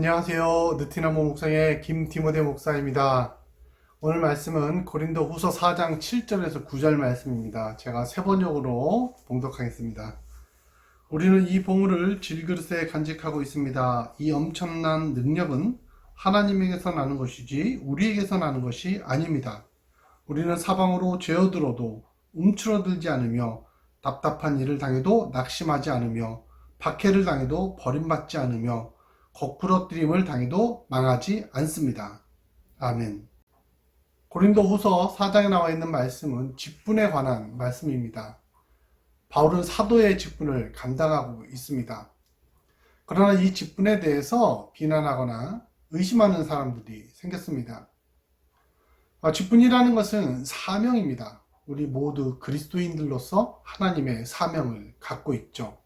안녕하세요. 느티나무 목상의 김디모데 목사입니다. 오늘 말씀은 고린도 후서 4장 7절에서 9절 말씀입니다. 제가 세 번역으로 봉독하겠습니다. 우리는 이 보물을 질그릇에 간직하고 있습니다. 이 엄청난 능력은 하나님에게서 나는 것이지 우리에게서 나는 것이 아닙니다. 우리는 사방으로 죄어들어도 움츠러들지 않으며 답답한 일을 당해도 낙심하지 않으며 박해를 당해도 버림받지 않으며 거꾸러뜨림을 당해도 망하지 않습니다. 아멘. 고린도 후서 4장에 나와 있는 말씀은 직분에 관한 말씀입니다. 바울은 사도의 직분을 감당하고 있습니다. 그러나 이 직분에 대해서 비난하거나 의심하는 사람들이 생겼습니다. 직분이라는 것은 사명입니다. 우리 모두 그리스도인들로서 하나님의 사명을 갖고 있죠.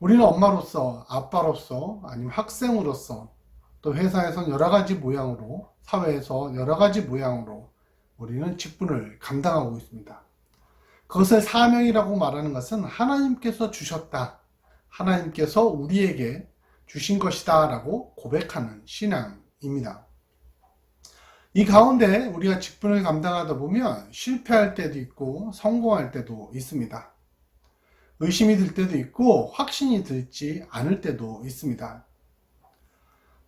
우리는 엄마로서, 아빠로서, 아니면 학생으로서, 또 회사에서 여러 가지 모양으로, 사회에서 여러 가지 모양으로 우리는 직분을 감당하고 있습니다. 그것을 사명이라고 말하는 것은 하나님께서 주셨다, 하나님께서 우리에게 주신 것이다 라고 고백하는 신앙입니다. 이 가운데 우리가 직분을 감당하다 보면 실패할 때도 있고 성공할 때도 있습니다. 의심이 들 때도 있고 확신이 들지 않을 때도 있습니다.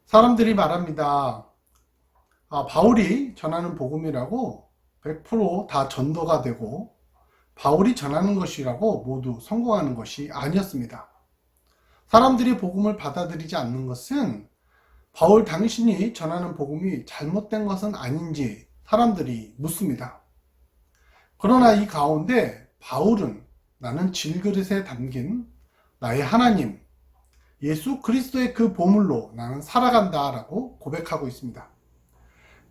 사람들이 말합니다. 바울이 전하는 복음이라고 100% 다 전도가 되고 바울이 전하는 것이라고 모두 성공하는 것이 아니었습니다. 사람들이 복음을 받아들이지 않는 것은 바울 당신이 전하는 복음이 잘못된 것은 아닌지 사람들이 묻습니다. 그러나 이 가운데 바울은 나는 질그릇에 담긴 나의 하나님 예수 그리스도의 그 보물로 나는 살아간다 라고 고백하고 있습니다.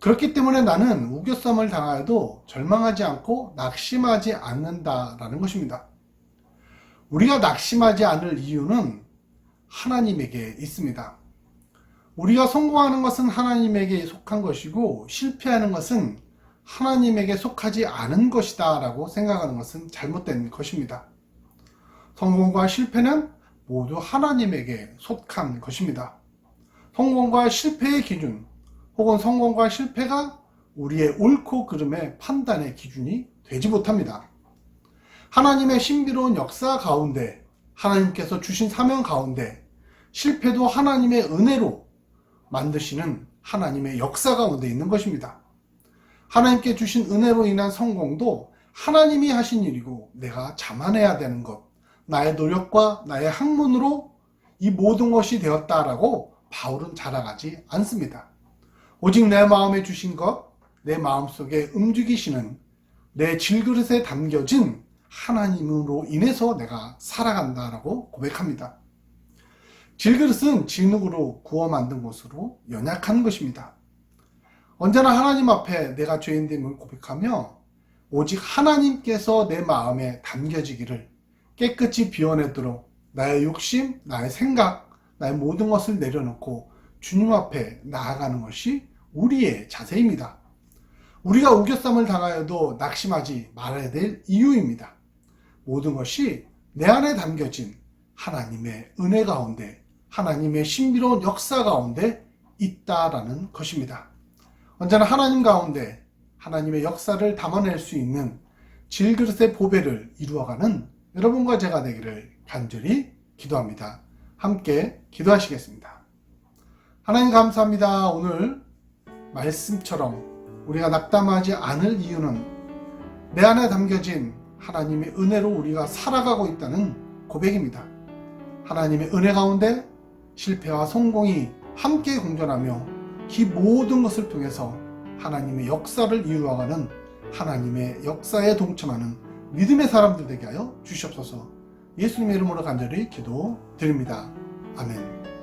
그렇기 때문에 나는 우겨쌈을 당하여도 절망하지 않고 낙심하지 않는다 라는 것입니다. 우리가 낙심하지 않을 이유는 하나님에게 있습니다. 우리가 성공하는 것은 하나님에게 속한 것이고 실패하는 것은 하나님에게 속하지 않은 것이다 라고 생각하는 것은 잘못된 것입니다. 성공과 실패는 모두 하나님에게 속한 것입니다. 성공과 실패의 기준 혹은 성공과 실패가 우리의 옳고 그름의 판단의 기준이 되지 못합니다. 하나님의 신비로운 역사 가운데 하나님께서 주신 사명 가운데 실패도 하나님의 은혜로 만드시는 하나님의 역사 가운데 있는 것입니다. 하나님께 주신 은혜로 인한 성공도 하나님이 하신 일이고 내가 자만해야 되는 것, 나의 노력과 나의 학문으로 이 모든 것이 되었다라고 바울은 자랑하지 않습니다. 오직 내 마음에 주신 것, 내 마음속에 움직이시는 내 질그릇에 담겨진 하나님으로 인해서 내가 살아간다라고 고백합니다. 질그릇은 진흙으로 구워 만든 것으로 연약한 것입니다. 언제나 하나님 앞에 내가 죄인됨을 고백하며 오직 하나님께서 내 마음에 담겨지기를 깨끗이 비워내도록 나의 욕심, 나의 생각, 나의 모든 것을 내려놓고 주님 앞에 나아가는 것이 우리의 자세입니다. 우리가 우겨쌈을 당하여도 낙심하지 말아야 될 이유입니다. 모든 것이 내 안에 담겨진 하나님의 은혜 가운데 하나님의 신비로운 역사 가운데 있다라는 것입니다. 언제나 하나님 가운데 하나님의 역사를 담아낼 수 있는 질그릇의 보배를 이루어가는 여러분과 제가 되기를 간절히 기도합니다. 함께 기도하시겠습니다. 하나님 감사합니다. 오늘 말씀처럼 우리가 낙담하지 않을 이유는 내 안에 담겨진 하나님의 은혜로 우리가 살아가고 있다는 고백입니다. 하나님의 은혜 가운데 실패와 성공이 함께 공존하며 그 모든 것을 통해서 하나님의 역사를 이루어가는 하나님의 역사에 동참하는 믿음의 사람들 되게 하여 주시옵소서. 예수님의 이름으로 간절히 기도드립니다. 아멘.